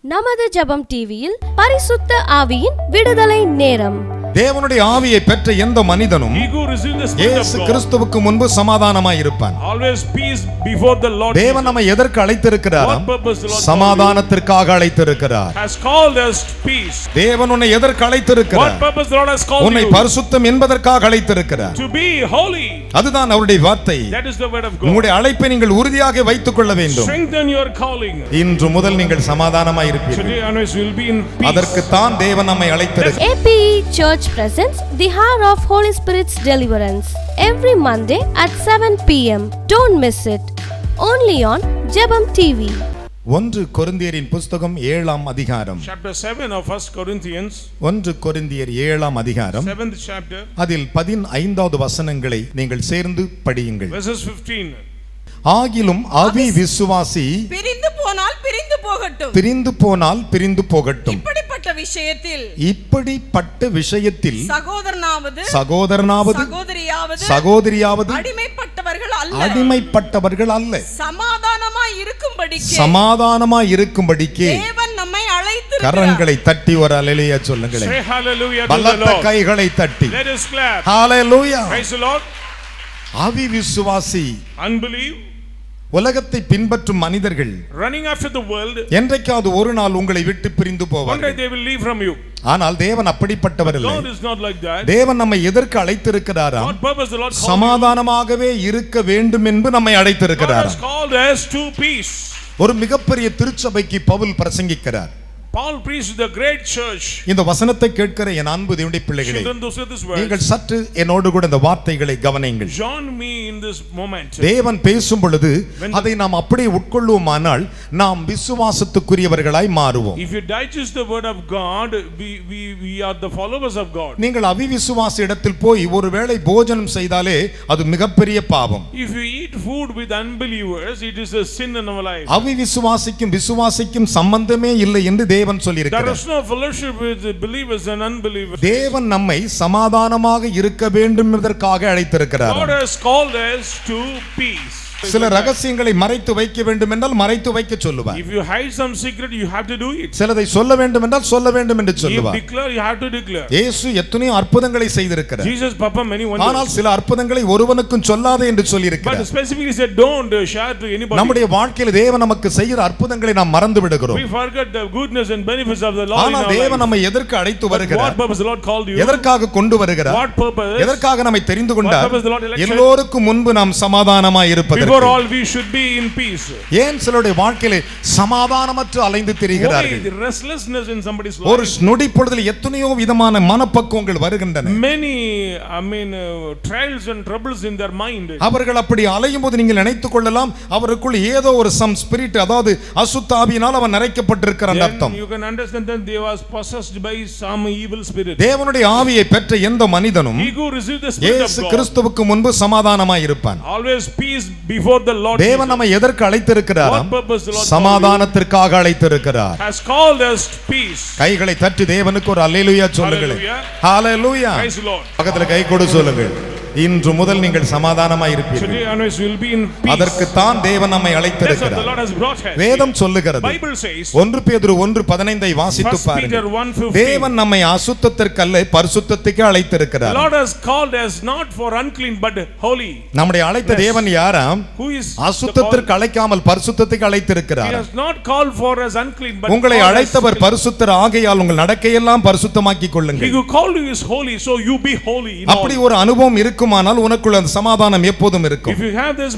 நமது ஜெபம் டிவியில் பரிசுத்த ஆவியின் விடுதலை நேரம். தேவனுடைய ஆவியை பெற்ற எந்த மனிதனும் இயேசு கிறிஸ்துவுக்கு முன்பு சமாதானமாய் இருப்பான். தேவன் நம்மை எதற்கு அழைத்திருக்கிறார்? சமாதானத்திற்காக அழைத்திருக்கிறார். தேவன் உன்னை எதற்கு அழைத்திருக்கிறார்? உன்னை பரிசுத்தம் என்பதற்காக அழைத்திருக்கிறார். அதுதான் அவருடைய வார்த்தை. உங்களுடைய அழைப்பை நீங்கள் உறுதியாக வைத்துக் கொள்ள வேண்டும். இன்று முதல் நீங்கள் சமாதானமாய் இருப்பீர்கள். அதற்கு தான் தேவன் நம்மை அழைத்திருக்கிறார். APE Church presents the Hour of Holy Spirit's Deliverance every Monday at 7 p.m. Don't miss it. Only on Jebam TV. 1 கொரிந்தியரின் புத்தகம் 7ஆம் அதிகாரம். Chapter 7 of 1 Corinthians. 1 கொரிந்தியர் 7ஆம் அதிகாரம். 7th chapter. அதில் 15வது வசனங்களை நீங்கள் சேர்ந்து படியுங்கள். Verses 15. ஆகிலும் அவி விசுவாசி பிரிந்து போனால் பிரிந்து போகட்டும். பிரிந்து போனால் பிரிந்து போகட்டும். இப்படிப்பட்ட விஷயத்தில் சகோதரனாவது சகோதரியாவது அடிமைப்பட்டவர்கள் அல்ல, சமாதானமாய் இருக்கும்படிக்கு தேவன் நம்மை அழைத்திருக்கிறார். கரங்களை தட்டி ஒரு அல்லேலூயா சொல்லுங்களேன். Say hallelujah to the பலத்த Lord. கைகளை தட்டி Let us clap. Hallelujah. Praise the Lord. அவி விசுவாசி Unbelief, உலகத்தை பின்பற்றும் மனிதர்கள் running after the world, என்றைக்காவது ஒரு நாள் உங்களை விட்டு பிரிந்து one day போவார்கள். they will leave from you. ஆனால் தேவன் அப்படிப்பட்டவர் இல்லை. God is not like that. தேவன் நம்மை எதற்கு அழைத்திருக்கிறாராம்? God purpose the Lord called சமாதானமாகவே இருக்க வேண்டும் என்று நம்மை God அழைத்திருக்கிறார். has called us to peace. ஒரு மிகப்பெரிய திருச்சபைக்கு Pavul பிரசங்கிக்கிறார். Paul preached the great church. இந்த வசனத்தை கேட்கிற என் அன்பு தேவனுடைய பிள்ளைகளே, Children, those are this words. நீங்கள் சற்று என்னோடு கூட இந்த வார்த்தைகளை கவனியுங்கள். Join me in this moment. தேவன் பேசும் பொழுது அதை நாம் அப்படியே உட்கொள்வோமானால் நாம் விசுவாசத்துக்குரியவர்களாய் மாறுவோம். If you digest the word of God, we are the followers of God. நீங்கள் அவிவிசுவாச இடத்தில் போய் ஒருவேளை போஜனம் செய்தாலே அது மிகப்பெரிய பாவம். If you eat food with unbelievers, it is a sin in our life. அவிவிசுவாசிக்கும் விசுவாசிக்கும் சம்பந்தமே இல்லை என்று தேவன் சொல்லியிருக்கிறார். There is no fellowship with believers and unbelievers. தேவன் நம்மை சமாதானமாக இருக்க வேண்டும் என்பதற்காக அழைத்திருக்கிறார். God has called us to peace. சில ரகசியங்களை மறைத்து வைக்க வேண்டும் என்றால் மறைத்து வைக்க சொல்லுவார். If you hide some secret, you have to do it. சிலதை சொல்ல வேண்டும் என்றால் சொல்ல வேண்டும் என்று If சொல்லுவார். declare, you have to declare. இயேசு எத்தனையோ அற்புதங்களை செய்திருக்கிறார். Jesus performed many wonders. ஆனால் சில அற்புதங்களை ஒருவனுக்கும் சொல்லாதே என்று But சொல்லியிருக்கிறார். specifically said, don't share to anybody. நம்முடைய வாழ்க்கையில் தேவன் நமக்கு செய்கிற அற்புதங்களை நாம் மறந்து விடுகிறோம். We forget the goodness and benefits of the Lord in ஆனால் our தேவன் life. நம்மை எதற்கு அழைத்து What வருகிறார்? purpose the Lord called you? எதற்காக கொண்டு வருகிறார்? What purpose? எதற்காக நம்மை தெரிந்து What கொண்டார்? purpose the Lord elected? எல்லோருக்கும் முன்பு நாம் சமாதானமாய் Before இருப்பதற்கு. all, we should be in peace. ஏன் சிலருடைய வாழ்க்கையில சமாதானமற்று அலைந்து Why திரிகிறார்கள்? the restlessness in somebody's ஒரு life? நொடி பொழுதில் எத்தனையோ விதமான மனப்பக்குவங்கள் வருகின்றன. Many, trials and troubles in their mind. அவர்கள் அப்படி அலையும் போது நீங்கள் நினைத்துக் கொள்ளலாம் அவருக்குள் ஏதோ ஒரு some spirit, அதாவது அசுத்த ஆவியினால் அவன் நிறைக்கப்பட்டிருக்கிற Then அர்த்தம். you can understand that they was possessed by some evil spirit. தேவனுடைய ஆவியை பெற்ற எந்த மனிதனும் He who received the spirit of இயேசு God கிறிஸ்துவுக்கு முன்பு சமாதானமாய் இருப்பான். always peace before the Lord. தேவன் நம்மை எதற்கு அழைத்திருக்கிறார்? What purpose the Lord சமாதானத்திற்காக அழைத்திருக்கிறார். has called us to peace. கைகளை தட்டி தேவனுக்கு ஒரு அல்லேலூயா சொல்லுங்களேன். ஹalleluya. Praise the Lord. பக்கத்துல கை கொடு சொல்லுங்கள். இன்று முதல் நீங்கள் சமாதானமாய் இருப்பீர்கள். Today onwards we will be in peace. அதற்கு தான் தேவன் நம்மை That's what the அழைத்திருக்கிறார். Lord has brought us. வேதம் சொல்லுகிறது. Bible says 1 பேதுரு 1:15 வாசித்து 1 Peter பாருங்கள். 1:15. தேவன் நம்மை அசுத்தத்திற்கு அல்ல பரிசுத்தத்துக்கே The அழைத்திருக்கிறார். Lord has called us not for unclean but holy. நம்முடைய அழைத்த தேவன் யாராம்? Who is அசுத்தத்திற்கு அழைக்காமல் பரிசுத்தத்துக்கு He அழைத்திருக்கிறார். has not called for us unclean but உங்களை called us அழைத்தவர் பரிசுத்தர் ஆகையால் உங்கள் நடக்கையெல்லாம் பரிசுத்தமாக்கிக் He கொள்ளுங்கள். who called you is holy, so you be holy in all. அப்படி ஒரு அனுபவம் இருக்குமானால் உனக்குள்ள அந்த சமாதானம் எப்போதும் இருக்கும். If you have this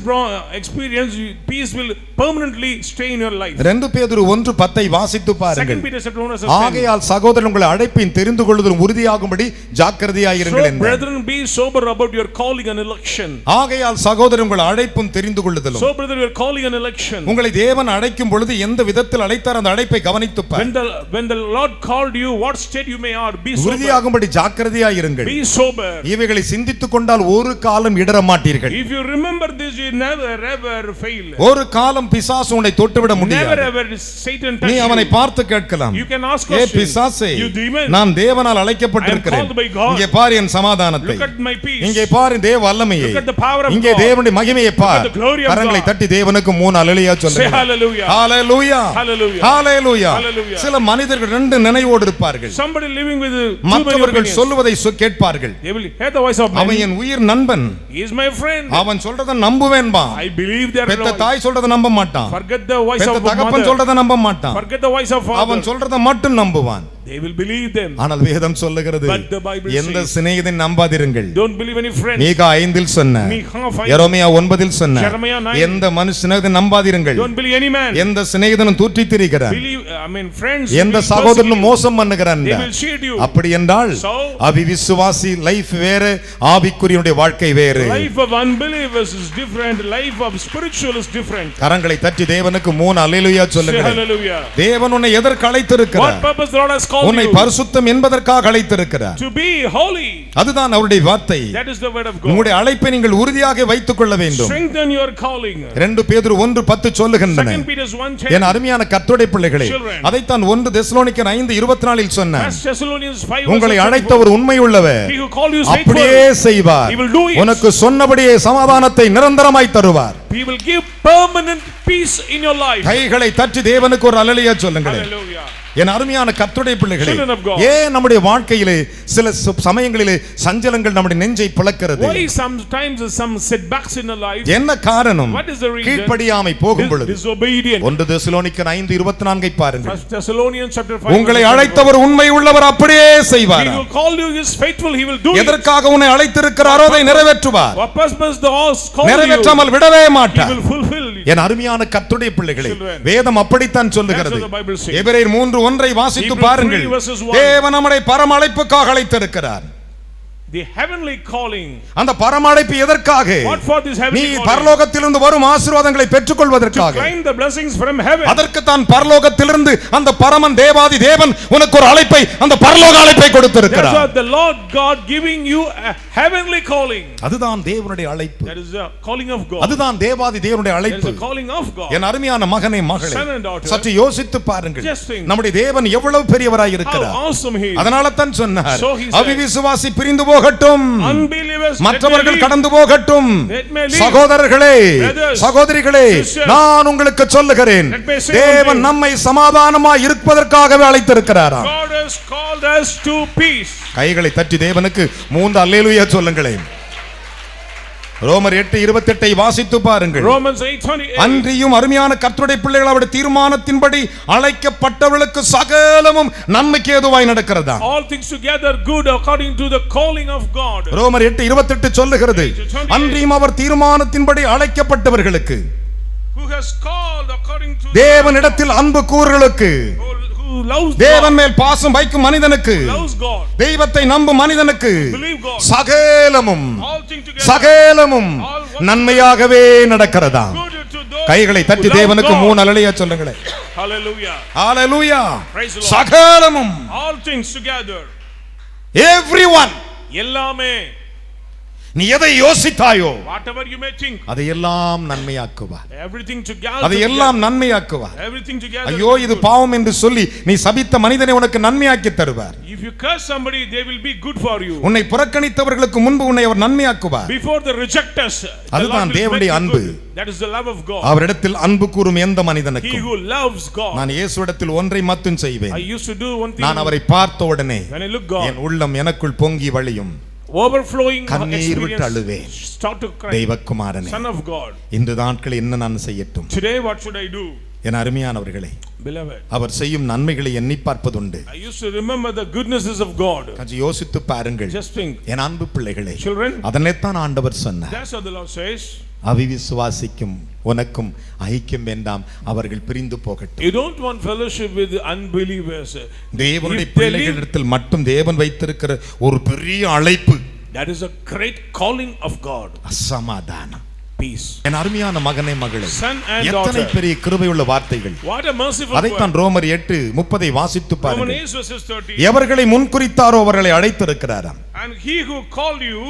experience, peace will permanently stay in your life. 2 பேதுரு 1:10 வாசித்து 2 பாருங்கள். Peter chapter 1 verse 10. ஆகையால் சகோதரன் உங்கள் அழைப்பின் தெரிந்து கொள்ளுதலும் உறுதியாகும்படி ஜாக்கிரதையாயிருங்கள் So என்றார். brethren, be sober about your calling and election. ஆகையால் சகோதரன் உங்கள் அழைப்பும் தெரிந்து கொள்ளுதலும். So brethren, your calling and election. உங்களை தேவன் அழைக்கும் பொழுது எந்த விதத்தில் அழைத்தார் அந்த அழைப்பை கவனித்துப் பார். When the Lord called you, what state you may are, be sober. உறுதியாகும்படி ஜாக்கிரதையாயிருங்கள். Be sober. இவைகளை சிந்தித்துக் கொண்டால் கொண்டால் ஒரு காலம் இடற மாட்டீர்கள். If you remember this, you never ever fail. ஒரு காலம் பிசாசு உன்னை தொட்டுவிட முடியாது. Never ever Satan touch நீ you. அவனை பார்த்து கேட்கலாம். You can ask A questions. பிசாசே, You demon. நான் தேவனால் அழைக்கப்பட்டிருக்கிறேன். I am called by God. இங்கே பார் என் சமாதானத்தை. Look at my peace. இங்கே பார் தேவ வல்லமையை. Look at the power of இங்கே God. தேவனுடைய மகிமையை பார். Look at the glory of கரங்களை God. தட்டி தேவனுக்கு 3 அல்லேலூயா சொல்லுங்க. Say hallelujah. ஹalleluya. Hallelujah. ஹalleluya. Hallelujah. சில மனிதர்கள் ரெண்டு நினைவோடு இருப்பார்கள். Somebody living with too many மற்றவர்கள் opinions. சொல்வதை கேட்பார்கள். They will hear the voice of man. அவன் என் உயிர் நண்பன். He is my friend. அவன் சொல்றத நம்புவேன்பா. I believe their பெத்த voice. தாய் சொல்றத நம்ப மாட்டான். Forget the voice பெத்த of தகப்பன் mother. சொல்றத நம்ப மாட்டான். Forget the voice of father. அவன் சொல்றத மட்டும் நம்புவான். They will believe them. ஆனால் வேதம் சொல்லுகிறது, But the Bible எந்த says, சிநேகிதனை நம்பாதிருங்கள். Don't believe any friends. மீகா 5 சொன்ன, Micah 5. எரேமியா 9 சொன்ன, Jeremiah 9. எந்த மனுஷனை நம்பாதிருங்கள். Don't believe any man. எந்த சிநேகிதனும் தூற்றித் திரிகிறான். Believe, friends. எந்த will சகோதரனும் persecute மோசம் பண்ணுகிறான். you. They will cheat you. அப்படி என்றால் So, அவிவிசுவாசி லைஃப் வேற, ஆவிக்குரியனுடைய வாழ்க்கை வேறு. life of unbelievers is different. Life of spiritual is different. கரங்களை தட்டி தேவனுக்கு 3 அல்லேலூயா Say சொல்லுங்க. hallelujah. தேவன் உன்னை எதற்கு அழைத்திருக்கிறார்? What purpose the Lord has called உன்னை you? பரிசுத்தம் என்பதற்காக அழைத்திருக்கிறார். To be holy. அதுதான் அவருடைய வார்த்தை. That is the word of God. உங்களுடைய அழைப்பை நீங்கள் உறுதியாக வைத்துக் கொள்ள வேண்டும். Strengthen your calling. 2 பேதுரு 1:10 சொல்லுகின்றன. 2 Peter 1:10. என் அருமையான கர்த்தருடைய பிள்ளைகளே, Children. அதைத்தான் 1 தெசலோனிக்கர் 5:24 சொன்னார். First Thessalonians 5. உங்களை அழைத்தவர் உண்மையுள்ளவர், He who called you is அப்படியே faithful. செய்வார். He will do it. உனக்கு சொன்னபடியே சமாதானத்தை நிரந்தரமாய் தருவார். He will give permanent peace in your life. கைகளை தட்டி தேவனுக்கு ஒரு அல்லேலூயா சொல்லுங்கள். Hallelujah. என் அருமையான கர்த்தருடைய பிள்ளைகளே, Children of God. ஏன் நம்முடைய வாழ்க்கையிலே சில சமயங்களிலே சஞ்சலங்கள் நம்முடைய நெஞ்சை பிளக்கிறது? Why sometimes some setbacks in our life? என்ன காரணம்? What is the reason? கீழ்ப்படியாமை போகும் பொழுது. Disobedient. 1 தெசலோனிக்கர் 5:24 பாருங்கள். First Thessalonians chapter 5. உங்களை அழைத்தவர் உண்மை உள்ளவர், அப்படியே செய்வார். He will call you is faithful. He will do it. எதற்காக உன்னை அழைத்திருக்கிறாரோ அதை நிறைவேற்றுவார். What purpose the Lord called you? நிறைவேற்றாமல் விடவே He மாட்டார். will fulfill it. என் அருமையான கர்த்தருடைய பிள்ளைகளே, Children. வேதம் அப்படித்தான் சொல்லுகிறது. That's what the Bible says. எபிரேயர் 3:1 வாசித்து பாருங்கள். 3 verses 1. தேவன் நம்மை பரம அழைப்புக்காக அழைத்திருக்கிறார். The heavenly calling. அந்த பரம அழைப்பு எதற்காக? What for this நீ heavenly calling? பரலோகத்திலிருந்து வரும் ஆசீர்வாதங்களை பெற்றுக்கொள்வதற்காக. To claim the blessings from heaven. அதற்கு தான் பரலோகத்திலிருந்து அந்த பரமன் தேவாதி தேவன் உனக்கு ஒரு அழைப்பை, அந்த பரலோக அழைப்பை கொடுத்திருக்கிறார். That's what the Lord God giving you a heavenly calling. அதுதான் தேவனுடைய அழைப்பு. That is the calling of God. அதுதான் தேவாதி தேவனுடைய That is அழைப்பு. the calling of God. என் அருமையான மகனே மகளே, Son and daughter. சற்று யோசித்து பாருங்கள். Just think. நம்முடைய தேவன் எவ்வளவு பெரியவராய் இருக்கிறார். How awesome he is. அதனால தான் சொன்னார், So he said, அவிவிசுவாசி பிரிந்து போகட்டும், unbelievers மற்றவர்கள் கடந்து போகட்டும். Let me leave. சகோதரர்களே, Brothers, சகோதரிகளே, sisters, நான் உங்களுக்கு சொல்லுகிறேன், let me say தேவன் one thing. நம்மை சமாதானமாய் இருப்பதற்காகவே அழைத்திருக்கிறாராம். God has called us to peace. கைகளை தட்டி தேவனுக்கு 3 அல்லேலூயா சொல்லுங்களேன். ரோமர் 8:28 வாசித்து பாருங்கள். Romans 8:28. அன்றியும் அருமையான கர்த்தருடைய பிள்ளைகள் அவருடைய தீர்மானத்தின்படி அழைக்கப்பட்டவர்களுக்கு சகலமும் நன்மைக்கு ஏதுவாய் நடக்கிறதா. All things together good according to the calling of God. ரோமர் 8:28 சொல்லுகிறது, அன்றியும் அவர் தீர்மானத்தின்படி அழைக்கப்பட்டவர்களுக்கு, Who has called according to தேவனிடத்தில் அன்பு கூறுகளுக்கு, who loves தேவன் God, மேல் பாசம் வைக்கும் மனிதனுக்கு, loves God, தெய்வத்தை நம்பும் மனிதனுக்கு believe God. சகலமும் All things together சகலமும் நன்மையாகவே நடக்கிறதா. good to those கைகளை தட்டி who love தேவனுக்கு God. 3 அல்லேலூயா சொல்லுங்களேன். Hallelujah. Hallelujah. Praise the Lord. சகலமும், All things together. everyone, எல்லாமே, நீ எதை யோசித்தாயோ whatever you may think, அதையெல்லாம் நன்மையாக்குவார். everything together. அதையெல்லாம் நன்மையாக்குவார். Everything together. ஐயோ இது பாவம் என்று சொல்லி நீ சபித்த மனிதனை உனக்கு நன்மையாக்கி தருவார். If you curse somebody, they will be good for you. உன்னை புறக்கணித்தவர்களுக்கு முன்பு உன்னை அவர் நன்மையாக்குவார். Before the rejectors, the அதுதான் Lord will தேவனுடைய make you அன்பு. good. That is the love of God. அவரிடத்தில் அன்பு கூறும் எந்த He மனிதனுக்கும் who loves God. நான் இயேசுவிடத்தில் ஒன்றை மட்டும் செய்வேன். I used to do one thing. நான் அவரை பார்த்த உடனே When I look God, என் உள்ளம் எனக்குள் பொங்கி வழியும், overflowing கண்ணீர் விட்டு experience, அழுவேன். start to cry. தெய்வகுமாரனே, Son of God. இந்த நாட்கள் என்ன நான் செய்யட்டும்? Today what should I do? என் அருமையானவர்களே, Beloved, அவர் செய்யும் நன்மைகளை எண்ணி பார்ப்பதுண்டு. I used to remember the goodnesses of God. கொஞ்சம் யோசித்து பாருங்கள். Just think. என் அன்பு பிள்ளைகளே, Children, அதனைத்தான் ஆண்டவர் சொன்னார், that's what the Lord says. அவிவிசுவாசிக்கும் உனக்கும் ஐக்கியம் வேண்டாம், அவர்கள் பிரிந்து போகட்டும். You don't want fellowship with unbelievers. தேவனுடைய If they live, பிள்ளைகளிடத்தில் மட்டும் தேவன் வைத்திருக்கிற ஒரு பெரிய அழைப்பு, that is a great calling of God. அசமாதானம். Peace. என் அருமையான மகனே மகளே, Son and எத்தனை daughter. பெரிய கிருபையுள்ள வார்த்தைகள். What a merciful அதைத்தான் word. ரோமர் 8:30 வாசித்து Romans பாருங்கள். 8 verses 30. எவர்களை முன்குறித்தாரோ அவர்களை அழைத்திருக்கிறாராம். And he who called you,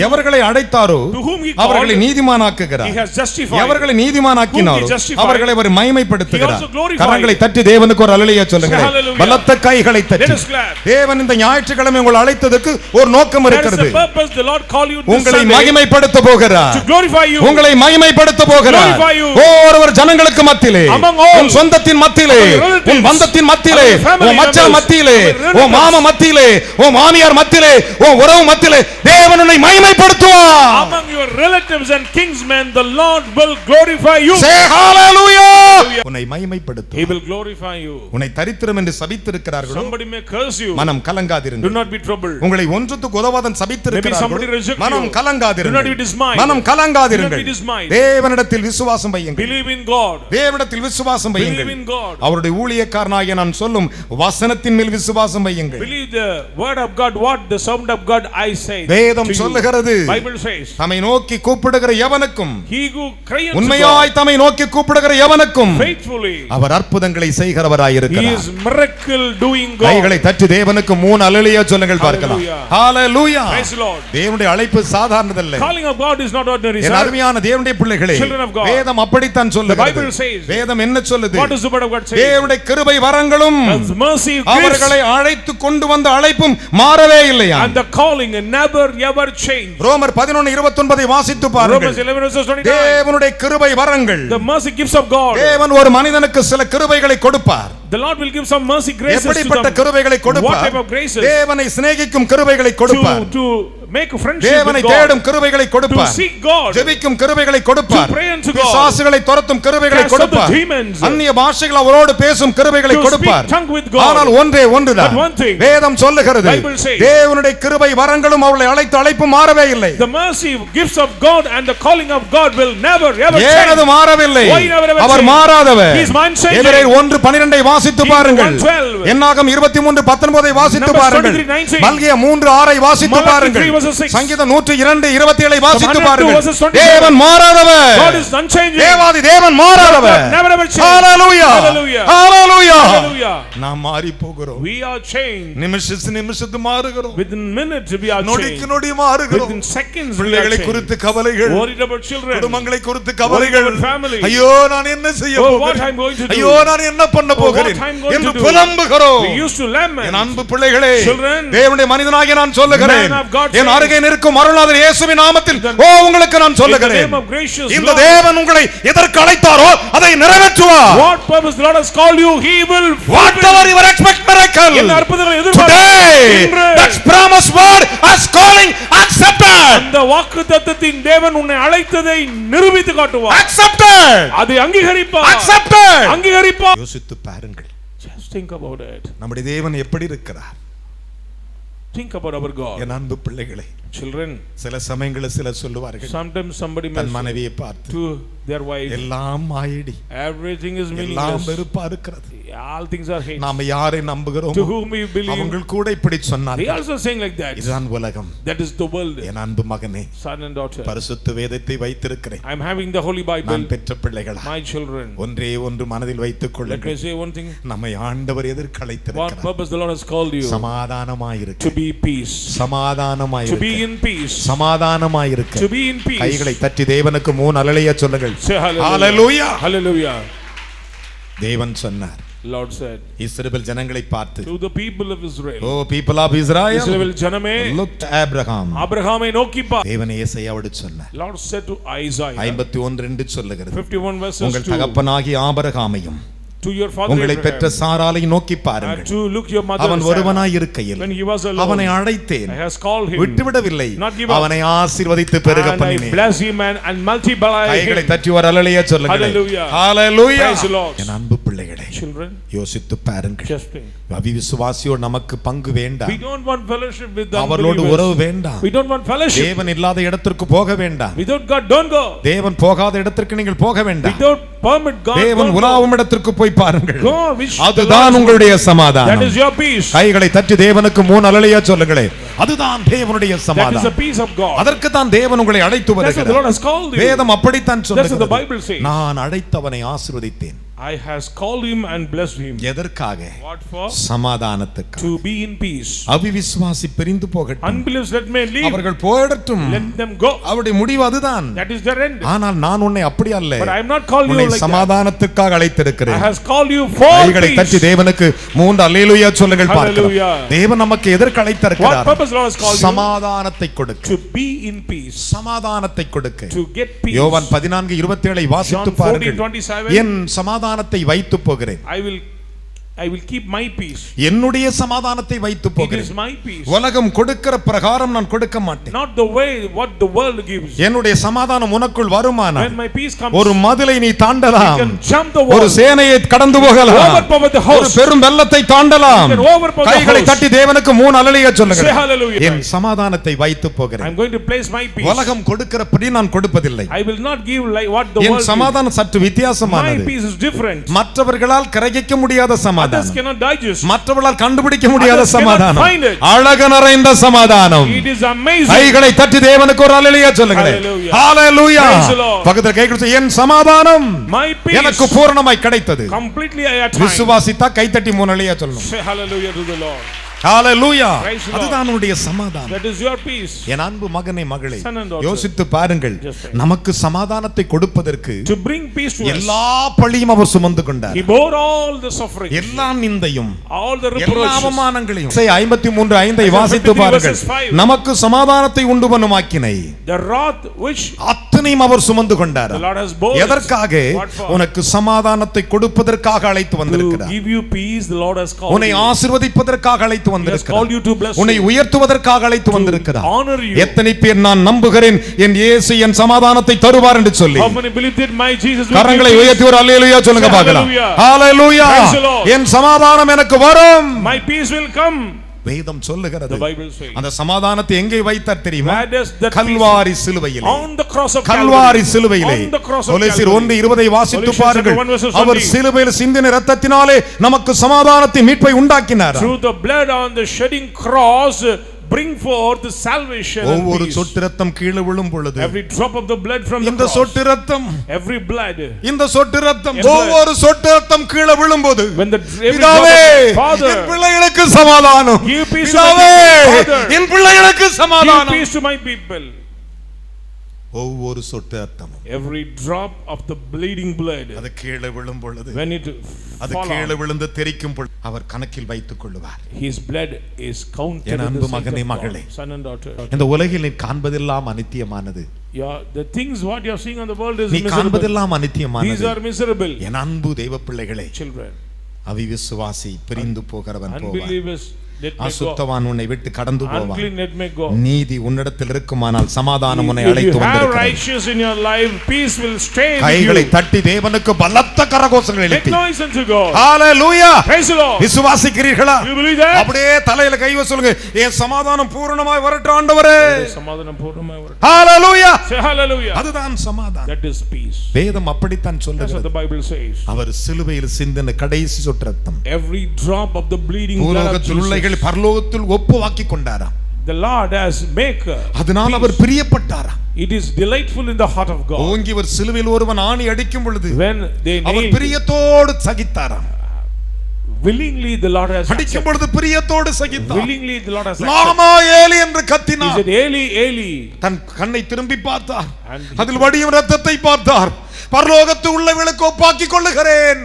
எவர்களை அழைத்தாரோ to whom he called, அவர்களை நீதிமானாக்குகிறார். he has justified. எவர்களை நீதிமானாக்கினாரோ Whom he justified, அவர்களை அவர் he மகிமைப்படுத்துகிறார். also glorified. கரங்களை தட்டி தேவனுக்கு ஒரு அல்லேலூயா சொல்லுங்கள். Hallelujah. பலத்த கைகளை தட்டி. Let us clap. தேவன் இந்த ஞாயிற்றுக்கிழமை உங்களை அழைத்ததற்கு ஒரு நோக்கம் There is இருக்கிறது. a purpose the Lord called you this உங்களை Sunday மகிமைப்படுத்த போகிறார். to glorify you. உங்களை மகிமைப்படுத்த போகிறார். Glorify you. ஒவ்வொரு ஜனங்களுக்கு மத்தியிலே, Among all, உன் சொந்தத்தின் மத்தியிலே, among your relatives, உன் பந்தத்தின் மத்தியிலே, among your family உன் மச்சான் members, மத்தியிலே, among your உன் மாமா மத்தியிலே, உன் மாமியார் மத்தியிலே, உன் உறவு மத்தியிலே தேவன் உன்னை மகிமைப்படுத்துவார். Among your relatives and kinsmen the Lord will glorify you. Say hallelujah. உன்னை மகிமைப்படுத்துவார். He will glorify you. உன்னை தரித்திரம் என்று சபித்திருக்கிறார்களோ Somebody may curse you. மனம் Do கலங்காதிருங்கள். not be troubled. உங்களை ஒன்றுத்துக்கு உதவாதன் Maybe somebody சபித்திருக்கிறார்களோ reject மனம் you. Do not கலங்காதிருங்கள். be dismayed. மனம் கலங்காதிருங்கள். Do not be dismayed. தேவனிடத்தில் விசுவாசம் வையுங்கள். Believe in God. தேவனிடத்தில் விசுவாசம் Believe வையுங்கள். in God. அவருடைய ஊழியக்காரனாகிய நான் சொல்லும் வசனத்தின் மேல் விசுவாசம் வையுங்கள். Believe the word of God, what the sound of God I say. வேதம் to you. சொல்லுகிறது, Bible says, தம்மை நோக்கி கூப்பிடுகிற எவனுக்கும், he who cries to உண்மையாய் God தம்மை நோக்கி கூப்பிடுகிற எவனுக்கும் faithfully, அவர் அற்புதங்களை he செய்கிறவராயிருக்கிறார். is miracle doing God. கைகளை தட்டி தேவனுக்கு 3 அல்லேலூயா சொல்லுங்கள் பார்க்கலாம். ஹalleluya. Praise the Lord. தேவனுடைய அழைப்பு சாதாரணதல்ல. Calling of God is not ordinary. என் அருமையான தேவனுடைய பிள்ளைகளே, Children of God. வேதம் அப்படித்தான் The சொல்லுகிறது. Bible says, வேதம் என்ன சொல்லுது? what does the word of God say? தேவனுடைய கிருபை வரங்களும் God's mercy gifts அவர்களை அழைத்து கொண்டு வந்த அழைப்பும் மாறவே இல்லையா? and the calling never ever change. ரோமர் 11:29 வாசித்து பாருங்கள். Romans 11:29. தேவனுடைய கிருபை வரங்கள், The mercy gifts of God. தேவன் ஒரு மனிதனுக்கு சில கிருபைகளை கொடுப்பார். The Lord will give some mercy graces to எப்படிப்பட்ட them. கிருபைகளை What கொடுப்பார்? type of graces? தேவனை சிநேகிக்கும் கிருபைகளை கொடுப்பார். To make a friendship தேவனை with God. தேடும் கிருபைகளை To கொடுப்பார். seek God. ஜெபிக்கும் கிருபைகளை கொடுப்பார். To pray unto God. பிசாசுகளை துரத்தும் கிருபைகளை Cast out the கொடுப்பார். demons. அந்நிய பாஷைகள் அவரோடு பேசும் கிருபைகளை To கொடுப்பார். speak tongue with God. ஆனால் ஒன்றுதான். But one thing. வேதம் சொல்லுகிறது, Bible says, தேவனுடைய கிருபை வரங்களும் அவர்களை அழைத்த அழைப்பு மாறவே இல்லை. The mercy gifts of God and the calling of God will never ever ஏன் அது change. மாறவில்லை? Why never ever our change? மாறாதவர். He is unchanging. எபிரேயர் 1:12 வாசித்து Hebrews பாருங்கள். 1:12. என்னாகும் 23:19 வாசித்து Numbers பாருங்கள். 23:19. மல்கியா 3:6 வாசித்து Malachi பாருங்கள். 3:6. சங்கீதம் 102:27 வாசித்து 102 பாருங்கள். verses 27. தேவன் மாறாதவர். God is unchanging. தேவாதி தேவன் மாறாதவர். God never ever change. ஹalleluya. Hallelujah. ஹalleluya. Hallelujah. நாம் மாறி போகிறோம். We are changed. நிமிஷத்து மாறுகிறோம். Within minutes we are நொடிக்கு changed. நொடி மாறுகிறோம். Within seconds we are பிள்ளைகளை changed. குறித்து கவலைகள், Worried about children. குடும்பங்களை குறித்து கவலைகள், Worried about family. ஐயோ நான் என்ன செய்ய Oh, what போகிறேன், I'm going to do. ஐயோ நான் என்ன பண்ண போகிறேன் what I'm going என்று to do. புலம்புகிறோம். We used to lament. என் அன்பு பிள்ளைகளே, Children, தேவனுடைய மனிதனாகிய நான் சொல்லுகிறேன், man of God N says, அருகே நிற்கும் அருளாளர் இயேசுவின் நாமத்தில் உங்களுக்கு நான் in the சொல்லுகிறேன், name of gracious இந்த Lord, தேவன் உங்களை எதற்கு அழைத்தாரோ அதை நிறைவேற்றுவார். what purpose the Lord has called you, He will Whatever you expect miracle, என்ன அற்புதங்களை today எதிர்பார்க்கிறீர்கள்? that promised word as calling accepted. அந்த வாக்குத்தத்தத்தின் தேவன் உன்னை அழைத்ததை நிரூபித்து காட்டுவார். Accepted. அதை அங்கீகரிப்பார். Accepted. அங்கீகரிப்பார். யோசித்து பாருங்கள், Just think about it. நம்முடைய தேவன் எப்படி இருக்கிறார்? Think about our God. என் அன்பு பிள்ளைகளே, Children, சில சமயங்களில் சிலர் சொல்லுவார்கள், sometimes somebody தன் may மனைவியை பார்த்து, to their wife, எல்லாம் மாயடி, everything is எல்லாம் meaningless. வெறுப்பா இருக்கிறது, All things are hate. நாம யாரை நம்புகிறோம், To whom we believe. அவங்க கூட இப்படி They சொன்னார்கள். also saying like that. இதுதான் உலகம். That is the world. என் அன்பு மகனே, Son and daughter. பரிசுத்த வேதத்தை வைத்திருக்கிறேன், I am having the Holy Bible. நான் பெற்ற பிள்ளைகளா, My children. ஒன்றே ஒன்று மனதில் வைத்துக் Let me கொள்ளுங்கள், say one thing. நம்மை ஆண்டவர் எதற்கு What அழைத்திருக்கிறார்? purpose the Lord has called you? சமாதானமாயிருக்க, To be peace. To சமாதானமாயிருக்க, be in peace. சமாதானமாயிருக்க. To be in peace. கைகளை தட்டி தேவனுக்கு 3 அல்லேலூயா சொல்லுங்கள். Say hallelujah. ஹalleluya. Hallelujah. தேவன் சொன்னார், Lord said இஸ்ரவேல் ஜனங்களை பார்த்து, to the people of Israel. O people of Israel, இஸ்ரவேல் ஜனமே, look to Abraham. ஆபிரகாமை நோக்கி பார். தேவன் ஏசாயாவோடு சொன்னார், Lord said to Isaiah 51:2 சொல்லுகிறது, 51 verses உங்கள் 2. தகப்பனாகிய ஆபிரகாமையும் To your father உங்களை பெற்ற Abraham. சாராளை நோக்கி And பாருங்கள், to look your mother அவன் Sarah. ஒருவனாய் இருக்கையில் When he was alone, அவனை அழைத்தேன், I has called him. விட்டுவிடவில்லை, Not give up. அவனை ஆசீர்வதித்து பெருக And I பண்ணினேன். bless him and multiply கைகளை him. தட்டி ஒரு அல்லேலூயா சொல்லுங்கள். Hallelujah. Hallelujah. Praise the Lord. என் அன்பு பிள்ளைகளே, Children, யோசித்து பாருங்கள், just think. அவிசுவாசியோடு நமக்கு பங்கு வேண்டாம், We don't want fellowship with the அவர்களோடு உறவு unbelievers. வேண்டாம், We don't want fellowship. தேவன் இல்லாத இடத்திற்கு போக வேண்டாம், Without God, don't go. தேவன் போகாத இடத்திற்கு நீங்கள் போக வேண்டாம், Without permit, God, தேவன் don't go. உலாவும் இடத்திற்கு போய் பாருங்கள், Go, which the அதுதான் Lord- உங்களுடைய That சமாதானம். is your peace. கைகளை தட்டி தேவனுக்கு 3 அல்லேலூயா சொல்லுங்களே, அதுதான் தேவனுடைய That is the சமாதானம். peace of God. அதற்கு தான் தேவன் உங்களை அழைத்து That's what the Lord வருகிறார். has called you. வேதம் அப்படித்தான் That's what the சொல்லுகிறது, Bible says. நான் அழைத்தவனை ஆசீர்வதித்தேன், I has called him and blessed him. எதற்காக? What for? சமாதானத்துக்கு. To be in peace. அவிவிசுவாசி பிரிந்து போகட்டும். Unbelievers let me leave. அவர்கள் போய்டட்டும். Let them go. அவருடைய முடிவு அதுதான். That is their end. ஆனால் நான் உன்னை அப்படி அல்ல. But I am not called you like that. சமாதானத்துக்காக அழைத்திருக்கிறேன். I has called you for peace. கைகளை தட்டி தேவனுக்கு 3 அல்லேலூயா சொல்லுங்கள் பார்க்கலாம். தேவன் நமக்கு எதற்கு அழைத்திருக்கிறார்? What purpose Lord has called you? சமாதானத்தை கொடுக்க. To be in peace. சமாதானத்தை கொடுக்க. To get peace. யோவான் 14:27 வாசித்து பாருங்கள். 14:27 என் சமாதானத்தை வைத்து போகிறேன். I will keep my peace. என்னுடைய சமாதானத்தை வைத்து போகிறேன். It is my peace. உலகம் கொடுக்கிற பிரகாரம் நான் கொடுக்க மாட்டேன். Not the way what the world gives. என்னுடைய சமாதானம் உனக்குள் வருமானா When my peace comes, ஒரு மதிலை நீ தாண்டலாம். you can jump the wall. ஒரு சேனையை கடந்து போகலாம். Overpower the host. ஒரு பெரும் வெள்ளத்தை தாண்டலாம். You can overpower the host. கைகளை தட்டி தேவனுக்கு 3 அல்லேலூயா சொல்லுங்க. Say hallelujah. என் சமாதானத்தை வைத்து போகிறேன். I'm going to place my peace. உலகம் கொடுக்கிறபடி நான் கொடுப்பதில்லை. I will not give like what the world என் சமாதானம் சற்று வித்தியாசமானது. My peace is different. மற்றவர்களால் கிரகிக்க முடியாத சமாதானம். Others cannot digest. மற்றவர்களால் கண்டுபிடிக்க முடியாத சமாதானம். find it. அழகு நிறைந்த சமாதானம். It is amazing. கைகளை தட்டி தேவனுக்கு ஒரு அல்லேலூயா சொல்லுங்க. ஹalleluya. பக்கத்துல கைகளை என் சமாதானம் My peace எனக்கு பூரணமாய் கிடைத்தது. Completely I attained. விசுவாசித்தா கைத்தட்டி 3 அல்லேலூயா சொல்லணும். Say hallelujah to the Lord. ஹalleluya. அதுதான் உன்னுடைய சமாதானம். That is your peace. என் அன்பு மகனே மகளே, Son and daughter. யோசித்து பாருங்கள். நமக்கு சமாதானத்தை கொடுப்பதற்கு To bring peace to us. எல்லா பழியும் அவர் சுமந்து கொண்டார். He bore all the suffering. எல்லா நிந்தையும் All the எல்லா reproaches. அவமானங்களையும். 53:5 வாசித்து பாருங்கள். நமக்கு சமாதானத்தை உண்டு பண்ணும் ஆக்கினை The wrath which அத்தனையும் அவர் சுமந்து கொண்டார். the Lord has borne. எதற்காக? உனக்கு சமாதானத்தை கொடுப்பதற்காக அழைத்து வந்திருக்கிறார். To give you peace the Lord has called. உன்னை ஆசீர்வதிப்பதற்காக அழைத்து வந்திருக்கிறார். உன்னை you. உயர்த்துவதற்காக அழைத்து வந்திருக்கிறார். Honor you. எத்தனை பேர் நான் நம்புகிறேன் என் இயேசு என் சமாதானத்தை தருவார் என்று சொல்லி How many believe that my Jesus will கரங்களை give உயர்த்தி ஒரு அல்லேலூயா சொல்லுங்க பார்க்கலாம். ஹalleluya. என் சமாதானம் எனக்கு வரும். My peace will come. வேதம் சொல்லுகிறது. The Bible says. அந்த சமாதானத்தை எங்கே வைத்தார் தெரியுமா? Where does that கல்வாரி சிலுவையிலே. On the cross of Kalvari சிலுவையிலே. On the cross of கொலோசியர் 1:20 வாசித்து Colossians பாருங்கள். 1:20. அவர் சிலுவையில் சிந்தின இரத்தத்தினாலே நமக்கு சமாதானத்தை மீட்பை உண்டாக்கினார். Through the blood on the shedding cross bring forth the salvation and ஒவ்வொரு peace. சொட்டு ரத்தம் கீழே விழும் பொழுது Every drop of the blood from the இந்த cross. சொட்டு ரத்தம் Every blood. இந்த சொட்டு ரத்தம் Every ஒவ்வொரு சொட்டு ரத்தம் கீழே விழும்போது When the every பிதாவே drop of Father. என் பிள்ளைகளுக்கு சமாதானம். Give peace to பிதாவே my Father. என் பிள்ளைகளுக்கு Give சமாதானம். peace to my people. ஒவ்வொரு சொட்டு ரத்தமும் Every drop of the bleeding blood. அது கீழே விழும் பொழுது When it அது fall கீழே on, விழுந்து தெறிக்கும் பொழுது அவர் கணக்கில் வைத்துக் கொள்வார். his blood is counted N in அன்பு the sight மகனே of மகளே. God. Son and daughter. இந்த உலகில் நீ காண்பதெல்லாம் அனித்தியமானது. The things what you are seeing on the world is நீ miserable. காண்பதெல்லாம் These அனித்தியமானது. are miserable. என் அன்பு தெய்வ பிள்ளைகளே, Children. அவிவிசுவாசி பிரிந்து போகிறவன் போவான். Unbelievers let me go. அசுத்தவான் உன்னை விட்டு கடந்து போவான். Unclean let me go. நீதி உன்னிடத்தில் இருக்குமானால் சமாதானம் உன்னை If you அழைத்து have வந்திருக்கிறது. righteous in your life, peace will stay with கைகளை you. தட்டி தேவனுக்கு பலத்த கரகோஷங்கள் Make எழுப்பி noise unto God. Hallelujah. Praise the Lord. விசுவாசிக்கிறீர்களா? You believe that? அப்படியே தலையில கை வச்சு சொல்லுங்க, என் சமாதானம் பூரணமாய் வரட்டும் ஆண்டவரே. சமாதானம் பூரணமாய் வரட்டும். ஹalleluya. Say hallelujah. அதுதான் சமாதானம். That is peace. வேதம் அப்படித்தான் That's what சொல்லுகிறது. the Bible says. அவர் சிலுவையில் சிந்தின கடைசி சொட்டு ரத்தம் Every drop of the bleeding blood of பூலோகத்தில் உள்ளவைகளை Jesus. பரலோகத்தில் ஒப்புவாக்கி கொண்டாராம். The Lord has maker. அதனால் அவர் பிரியப்பட்டாராம். It is delightful in the heart of God. ஓங்கி அவர் சிலுவையில் ஒருவன் ஆணி அடிக்கும் பொழுது When they our nailed, பிரியத்தோடு சகித்தாராம். willingly the Lord has அடிக்கும் accepted. பொழுது பிரியத்தோடு சகித்தார். Willingly the Lord has லாமா accepted. ஏலி என்று He கத்தினார். said, Eli, Eli. தன் கண்ணை திரும்பி பார்த்தார். And அதில் வடியும் ரத்தத்தை பார்த்தார். பரலோகத்து உள்ளவர்களுக்கு ஒப்பாக்கிக் கொள்ளுகிறேன்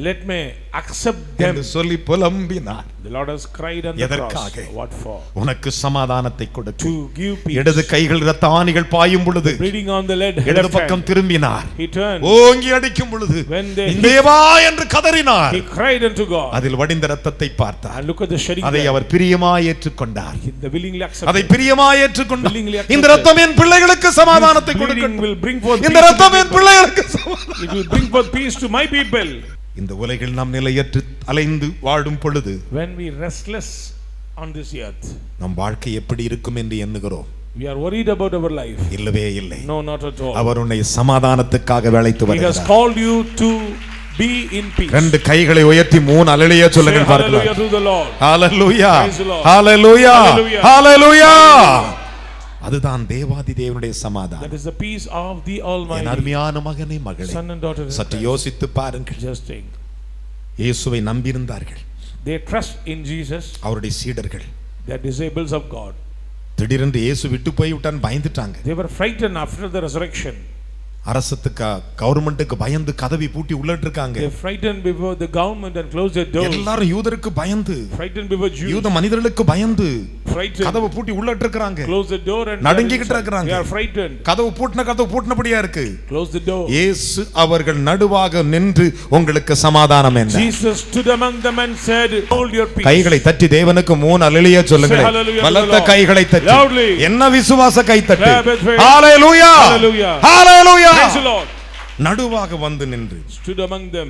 let me accept them. என்று சொல்லி புலம்பினார். The Lord has cried on the cross. எதற்காக? What for? உனக்கு சமாதானத்தை கொடுத்து To give peace. இடது கைகள் இரத்த ஆணிகள் பாயும் பொழுது Bleeding on the lead. இடது left பக்கம் hand. திரும்பினார். He turned. ஓங்கி அடிக்கும் பொழுது When they தேவா என்று கதறினார். He cried unto God. அதில் வடிந்த ரத்தத்தை பார்த்தார். And look at the shedding அதை blood. அவர் பிரியமாய் ஏற்றுக்கொண்டார். The willingly அதை accepted. பிரியமாய் ஏற்றுக்கொண்டார். Willingly accepted. இந்த ரத்தம் என் பிள்ளைகளுக்கு சமாதானத்தை This bleeding கொடுக்கட்டும். will bring forth இந்த peace to ரத்தம் the என் people. பிள்ளைகளுக்கு சமாதானம். It will bring forth peace to my people. இந்த உலகில் நாம் நிலையற்று அலைந்து வாழும் பொழுது When we restless on this earth, நம் வாழ்க்கை எப்படி இருக்கும் என்று எண்ணுகிறோம். we are worried about our life. இல்லவே இல்லை. No, not at all. அவர் உன்னை சமாதானத்துக்காக அழைத்து He has வருகிறார். called you to be in peace. ரெண்டு கைகளை உயர்த்தி 3 அல்லேலூயா Say சொல்லுங்கள் பார்க்கலாம். hallelujah to the Lord. Hallelujah Praise the Lord. Hallelujah Hallelujah. ஹalleluya. அதுதான் தேவாதி தேவனுடைய சமாதானம். That is the peace of the Almighty. என் அருமையான மகனே மகளே, Son and daughter, சற்று யோசித்து பாருங்கள். just think. இயேசுவை நம்பியிருந்தார்கள். They trust in Jesus. அவருடைய சீடர்கள் They are disciples of God. திடீரென்று இயேசு விட்டு போய் விட்டான், பயந்துட்டாங்க. They were frightened after the resurrection. அரசுக்கு கவர்மெண்ட்டுக்கு பயந்து கதவை பூட்டி உள்ளட்டு இருக்காங்க. They frightened before the government and closed their doors. எல்லாரும் யூதருக்கு பயந்து, Frightened before Jews. யூத மனிதர்களுக்கு பயந்து Frightened. கதவை பூட்டி உள்ளட்டு இருக்காங்க. Close the door and நடுங்கிட்டு இருக்காங்க. they are frightened. கதவு பூட்டினபடியா இருக்கு. Close the door. இயேசு அவர்கள் நடுவாக நின்று உங்களுக்கு சமாதானம் என்றார். Jesus stood among them and said, hold your peace. கைகளை தட்டி தேவனுக்கு 3 அல்லேலூயா சொல்லுங்க. பலத்த கைகளை தட்டி. Loudly. என்ன விசுவாச கை தட்டு. Hallelujah. Hallelujah. Hallelujah. Praise the Lord. நடுவாக வந்து நின்று stood among them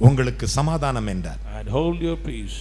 உங்களுக்கு சமாதானம் என்றார். and hold your peace.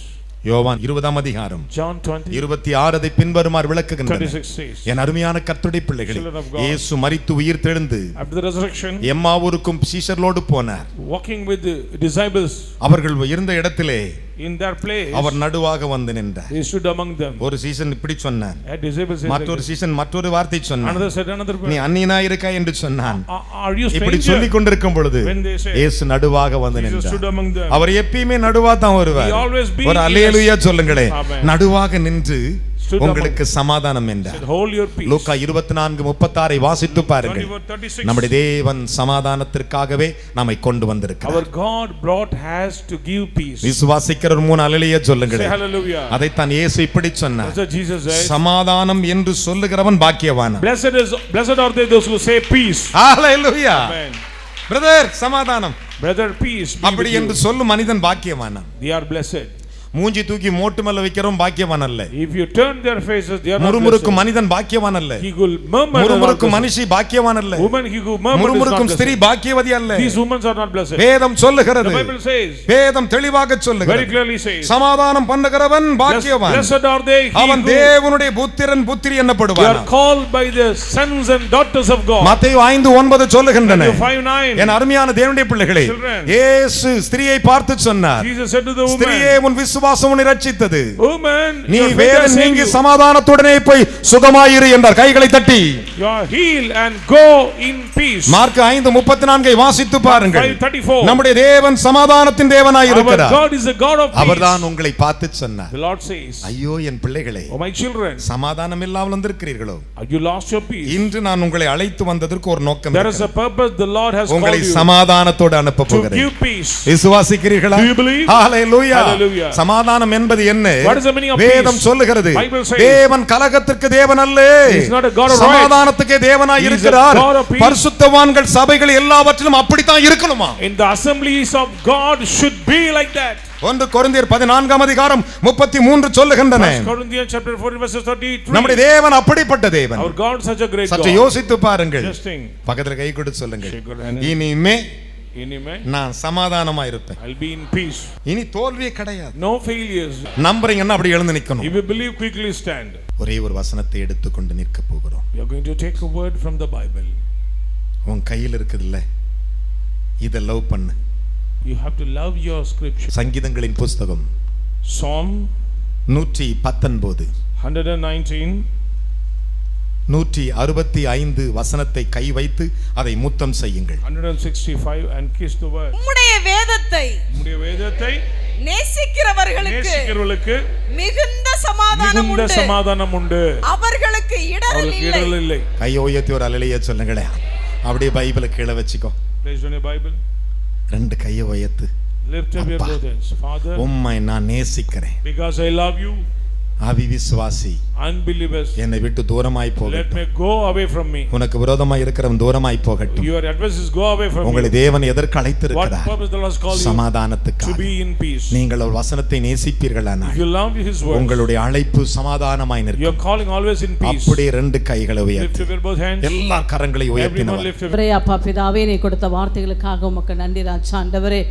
யோவான் 20ஆம் அதிகாரம் John 20 26 அதை பின்வருமாறு விளக்குகின்றது. 26 says, என் அருமையான கர்த்தருடைய பிள்ளைகளே, இயேசு மரித்து உயிர் தெழுந்து after the resurrection, எம்மாவூருக்கும் சீஷர்களோடு போனார். walking with the disciples, அவர்கள் இருந்த இடத்திலே in their place, அவர் நடுவாக வந்து நின்றார். he stood among them. ஒரு சீசன் இப்படி சொன்னார், A disciple said, மற்றொரு சீசன் மற்றொரு வார்த்தை சொன்னார். another said another நீ word. அந்நியனாய் இருக்காய் என்று சொன்னான். Are you இப்படி stranger? சொல்லிக் கொண்டிருக்கும் பொழுது When they said, இயேசு நடுவாக வந்து Jesus stood நின்றார். among them. அவர் எப்பயுமே நடுவா தான் வருவார். He always be ஒரு அல்லேலூயா சொல்லுங்களே. Amen. நடுவாக நின்று stood உங்களுக்கு சமாதானம் என்றார். said, hold your peace. லூக்கா 24:36 வாசித்து பாருங்கள். 24:36. நம்முடைய தேவன் சமாதானத்திற்காகவே நம்மை கொண்டு வந்திருக்கிறார். Our God brought has to give peace. விசுவாசிக்கிற 3 அல்லேலூயா சொல்லுங்களே. Say hallelujah. அதைத்தான் இயேசு இப்படி சொன்னார். That's what Jesus said. சமாதானம் என்று சொல்லுகிறவன் பாக்கியவான். Blessed are they those who say peace. Hallelujah. Amen. Brother சமாதானம். Brother, peace be அப்படி with என்று you. சொல்லும் மனிதன் பாக்கியவான். They are blessed. மூஞ்சி தூக்கி மோட்டு மேல வைக்கிறவன் பாக்கியவான் அல்ல. If you turn their faces, they are not முறுமுறுக்கும் blessed. மனிதன் பாக்கியவான் அல்ல. He will murmur. முறுமுறுக்கும் மனுஷி பாக்கியவான் அல்ல. Woman he who murmurs is not முறுமுறுக்கும் blessed. ஸ்திரீ பாக்கியவதி அல்ல. These women are not blessed. வேதம் The சொல்லுகிறது. Bible says, வேதம் தெளிவாக very சொல்லுகிறது. clearly says, சமாதானம் பண்ணுகிறவன் பாக்கியவான். blessed are they அவன் தேவனுடைய புத்திரன் புத்திரி they என்னப்படுவான். are called by the sons and daughters of God. மத்தேயு 5:9 சொல்லுகின்றன. Matthew 5:9. என் அருமையான தேவனுடைய பிள்ளைகளே, Children. இயேசு ஸ்திரியை பார்த்து சொன்னார், Jesus said to the ஸ்திரியே woman, உன் விசுவாசம் உன்னை ரட்சித்தது. woman, நீ your faith has வேதம் saved நீங்கி you. சமாதானத்துடனே போய் சுகமாயிரு என்றார். கைகளை தட்டி. You are healed and go in peace. Mark 5:34 வாசித்து பாருங்கள். 5:34. நம்முடைய தேவன் சமாதானத்தின் தேவனாய் Our இருக்கிறார். God is the God of peace. அவர்தான் உங்களை பார்த்து சொன்னார், The Lord says, ஐயோ என் பிள்ளைகளே, oh my children, சமாதானம் இல்லாமல் வந்திருக்கிறீர்களோ? you lost your peace. இன்று நான் உங்களை அழைத்து வந்ததற்கு ஒரு நோக்கம் There is a இருக்கிறது. purpose the Lord has உங்களை called you சமாதானத்தோடு அனுப்ப to போகிறேன். give peace. விசுவாசிக்கிறீர்களா? Do you believe? Hallelujah. Hallelujah. சமாதானம் என்பது என்ன? What is the meaning of வேதம் peace? சொல்லுகிறது, Bible says, தேவன் கலகத்திற்கு தேவன் அல்ல, He is not a God of riot. சமாதானத்துக்கே தேவனாய் He is a இருக்கிறார். God of peace. பரிசுத்தவான்கள் சபைகள் எல்லாவற்றிலும் அப்படித்தான் இருக்கணுமா? In the assemblies of God should be like that. 1 கொரிந்தியர் 14ஆம் அதிகாரம் 33 சொல்லுகின்றன. 1 Corinthians chapter 4 verses 33. நம்முடைய தேவன் அப்படிப்பட்ட தேவன். Our God is such a great சற்று God. யோசித்து பாருங்கள். Just think. பக்கத்துல கை கொடுத்து சொல்லுங்கள், Shake your hand. இனிமே Anyway, நான் சமாதானமா இருப்பேன். I'll be in peace. இனி தோல்வியே கிடையாது. No failures. நம்புறீங்கன்னா அப்படி எழுந்து நிக்கணும். If you believe, quickly stand. ஒரே ஒரு வசனத்தை எடுத்துக்கொண்டு நிற்க போகிறோம். We are going to take a word from the Bible. உன் கையில் இருக்குதுல்ல, இத லவ் பண்ணு. You have to love your scripture. சங்கீதங்களின் புஸ்தகம் Psalm 119 119 165 வசனத்தை கை வைத்து அதை முத்தம் செய்யுங்கள். 165 and kiss the word. உம்முடைய வேதத்தை உம்முடைய வேதத்தை நேசிக்கிறவர்களுக்கு மிகுந்த சமாதானம் உண்டு. அவர்களுக்கு இடரல் இல்லை. கையை உயர்த்தி ஒரு அல்லேலூயா சொல்லுங்களே. அப்படியே பைபிளை கீழே வச்சுக்கோ. Place on your Bible. ரெண்டு கையை உயர்த்து. Lift up your both hands. Father, உம்மை நான் நேசிக்கிறேன். because I love you. அவிவிசுவாசி Unbelievers, என்னை விட்டு தூரமாய் let போகட்டும். me go away from me. உனக்கு விரோதமாய் இருக்கிறவன் தூரமாய் போகட்டும். Your adversaries go away from உங்களை you. தேவன் எதற்கு What அழைத்திருக்கிறார்? purpose the Lord has called you? சமாதானத்துக்காக. To be in peace. நீங்கள் ஒரு வசனத்தை நேசிப்பீர்களானால் If you love His word, உங்களுடைய அழைப்பு சமாதானமாய் you are நிற்கும். calling always in peace. அப்படியே ரெண்டு கைகளை Lift உயர்த்தி up your both hands. எல்லா கரங்களை Everyone உயர்த்தினவர் lift up. அப்பா பிதாவே, நீ கொடுத்த வார்த்தைகளுக்காக உமக்கு நன்றி ராஜா. ஆண்டவரே,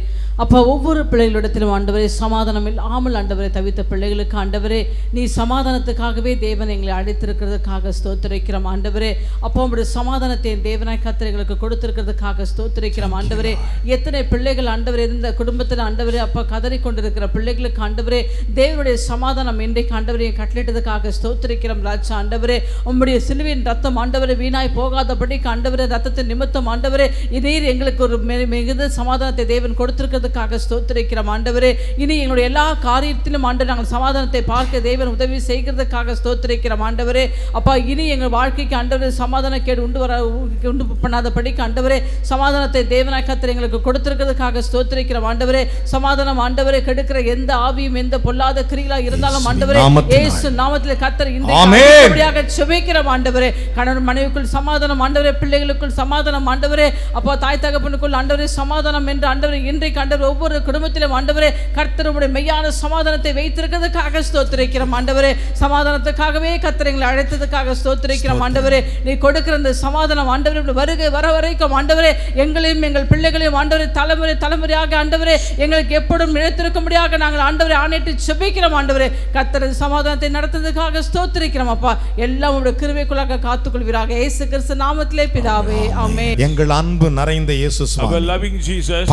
அப்பா ஒவ்வொரு பிள்ளைகளிடத்திலும் ஆண்டவரே சமாதானம் இல்லாமல் ஆண்டவரை தவித்த பிள்ளைகளுக்கு ஆண்டவரே நீ சமாதானத்துக்காகவே தேவன் எங்களை அழைத்திருக்கிறதுக்காக ஸ்தோத்திரிக்கிறோம் ஆண்டவரே. அப்பா உங்களுடைய சமாதானத்தை தேவனாய் கர்த்தர் எங்களுக்கு கொடுத்திருக்கிறதுக்காக ஸ்தோத்திரிக்கிறோம் ஆண்டவரே. எத்தனை பிள்ளைகள் ஆண்டவரே இந்த குடும்பத்தில் ஆண்டவரே அப்பா கதறி கொண்டிருக்கிற பிள்ளைகளுக்கு ஆண்டவரே தேவனுடைய சமாதானம் இன்றைக்கு ஆண்டவரை கட்டளிட்டதுக்காக ஸ்தோத்திரிக்கிறோம் ராஜா. ஆண்டவரே உம்முடைய சிலுவையின் ரத்தம் ஆண்டவரே வீணாய் போகாதபடிக்கு ஆண்டவரே ரத்தத்தின் நிமித்தம் ஆண்டவரே நீர் எங்களுக்கு ஒரு மிகுந்த சமாதானத்தை தேவன் கொடுத்திருக்கிறதுக்காக ஸ்தோத்திரிக்கிறோம் ஆண்டவரே. இனி எங்களுடைய எல்லா காரியத்திலும் ஆண்டு நாங்கள் சமாதானத்தை பார்க்க தேவன் உதவி செய்கிறதுக்காக ஸ்தோத்திரிக்கிறோம் ஆண்டவரே. அப்பா இனி எங்கள் வாழ்க்கைக்கு ஆண்டவரே சமாதான கேடு உண்டு பண்ணாதபடிக்கு ஆண்டவரே சமாதானத்தை தேவனாய் கர்த்தர் எங்களுக்கு கொடுத்திருக்கிறதுக்காக ஸ்தோத்திரிக்கிறோம் ஆண்டவரே. சமாதானம் ஆண்டவரே கெடுக்கிற எந்த ஆவியும் எந்த பொல்லாத கிரியைகளா இருந்தாலும் ஆண்டவரே இயேசு நாமத்திலே கர்த்தர் இன்றைக்கு ஜெபிக்கிறோம் ஆண்டவரே. கணவன் மனைவிக்குள் சமாதானம் ஆண்டவரே, பிள்ளைகளுக்குள் சமாதானம் ஆண்டவரே, அப்பா தாய் தகப்பனுக்குள் ஆண்டவரே சமாதானம் என்று ஆண்டவரே இன்றைக்கு ஆண்டவரே ஒவ்வொரு குடும்பத்திலும் ஆண்டவரே கர்த்தருடைய மெய்யான சமாதானத்தை வைத்திருக்கிறதுக்காக ஸ்தோத்திரிக்கிறோம் ஆண்டவரே. சமாதானத்துக்காகவே கர்த்தர் எங்களை அழைத்ததுக்காக ஸ்தோத்திரிக்கிறோம் ஆண்டவரே. நீ கொடுக்கிற அந்த சமாதானம் ஆண்டவரே வருகை வர வரைக்கும் ஆண்டவரே எங்களையும் எங்கள் பிள்ளைகளையும் ஆண்டவரே தலைமுறை தலைமுறையாக ஆண்டவரே எங்களுக்கு எப்பொழுதும் நிலைத்திருக்கும்படியாக நாங்கள் ஆண்டவரை ஆணையிட்டு ஜெபிக்கிறோம் ஆண்டவரே. கர்த்தர் சமாதானத்தை நடத்துவதற்காக ஸ்தோத்திரிக்கிறோம் அப்பா. எல்லாம் உங்களுடைய கிருபைக்குள்ளாக காத்துக்கொள்வீராக இயேசு கிறிஸ்து நாமத்திலே பிதாவே ஆமென். எங்கள் அன்பு நிறைந்த இயேசு சுவாமி,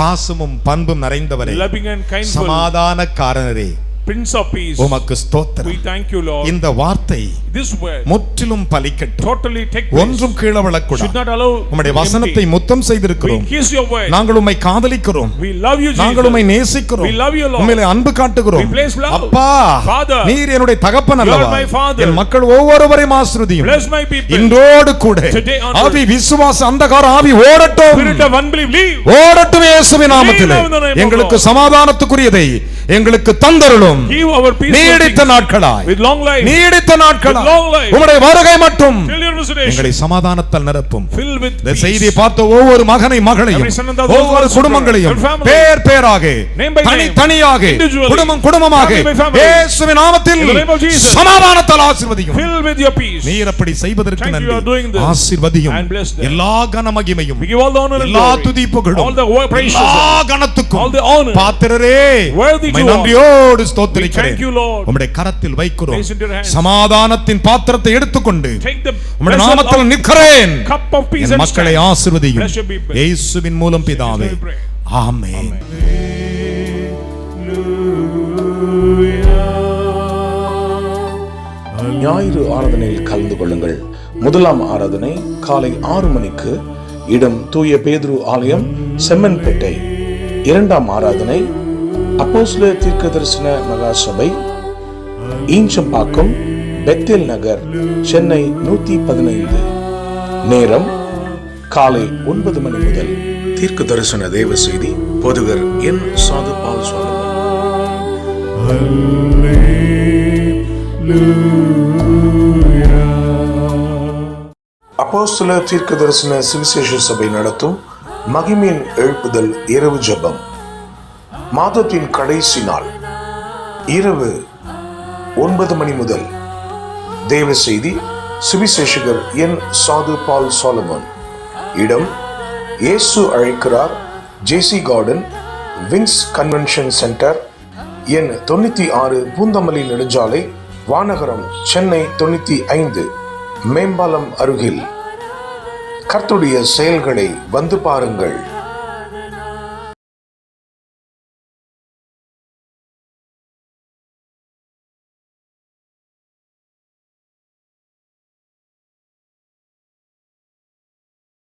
பாசமும் பண்பும் நிறைந்தவரே, சமாதானக்காரரே, Prince of Peace, உமக்கு ஸ்தோத்திரம். we thank you Lord. இந்த வார்த்தை this word முற்றிலும் பலிக்கட்டும், totally take place, ஒன்றும் கீழே விழக்கூடாது. should not allow உம்முடைய வசனத்தை முத்தம் செய்திருக்கிறோம். we kiss your word, நாங்கள் உம்மை காதலிக்கிறோம், we love you Jesus, நாங்கள் உம்மை நேசிக்கிறோம், we love you Lord, உம்மிலே அன்பு காட்டுகிறோம். we place love, அப்பா Father, நீர் என்னுடைய தகப்பன் அல்லவா, my Father, என் மக்கள் ஒவ்வொருவரையும் ஆசீர்வதியும். bless my people, இன்றோடு கூட today onward, ஆவி விசுவாச அந்தகார ஆவி ஓடட்டும், spirit of unbelief leave, ஓடட்டும் இயேசுவின் நாமத்திலே. எங்களுக்கு சமாதானத்துக்குரியதை எங்களுக்கு தந்தருளும். give our peace நீடித்த நாட்களாய், with long life, நீடித்த நாட்களாய் உம்முடைய வருகை மட்டும் எங்களை சமாதானத்தால் நிரப்பும். இந்த செய்தியை பார்த்த ஒவ்வொரு மகனை மகளையும் ஒவ்வொரு குடும்பங்களையும் பேர் பேராக தனித்தனியாக குடும்பம் குடும்பமாக இயேசுவின் நாமத்தில் சமாதானத்தால் ஆசீர்வதியும். நீர் அப்படி செய்வதற்கு நன்றி. ஆசீர்வதியும். எல்லா கன மகிமையும் எல்லா துதிப்புகளும் எல்லா கனத்துக்கும் பாத்திரரே நன்றியோடு ஸ்தோத்திரிக்கிறேன். உம்முடைய கரத்தில் வைக்கிறோம். சமாதானத்தின் பாத்திரத்தை எடுத்துக்கொண்டு உம்முடைய நாமத்தில் நிற்கிறேன். என் மக்களை ஆசீர்வதியும் இயேசுவின் மூலம் பிதாவே ஆமென். ஞாயிறு ஆராதனையில் கலந்து கொள்ளுங்கள். முதலாம் ஆராதனை காலை 6 மணிக்கு, இடம் தூய பேதுரு ஆலயம், செம்மன்பேட்டை. இரண்டாம் ஆராதனை அப்போஸ்தலர் தீர்க்கதரிசன மகா சபை, ஈஞ்சம்பாக்கம், பெத்தேல் நகர், சென்னை 115. நேரம் காலை 9 மணி முதல். தீர்க்க தரிசன தேவ செய்தி போதகர் என் சாது பால் சோலமன். அப்போஸ்தலர் தீர்க்க தரிசன சுவிசேஷ சபை நடத்தும் மகிமையின் எழுப்புதல் இரவு ஜெபம். மாதத்தின் கடைசி நாள் இரவு 9 மணி முதல். தேவ செய்தி சுவிசேஷகர் என் சாது பால் சோலமன். இடம் இயேசு அழைக்கிறார், ஜேசி கார்டன், விங்ஸ் கன்வென்ஷன் சென்டர், எண் 96, பூந்தமல்லி நெடுஞ்சாலை, வானகரம், சென்னை 95, மேம்பாலம் அருகில். கர்த்தருடைய செயல்களை வந்து பாருங்கள்.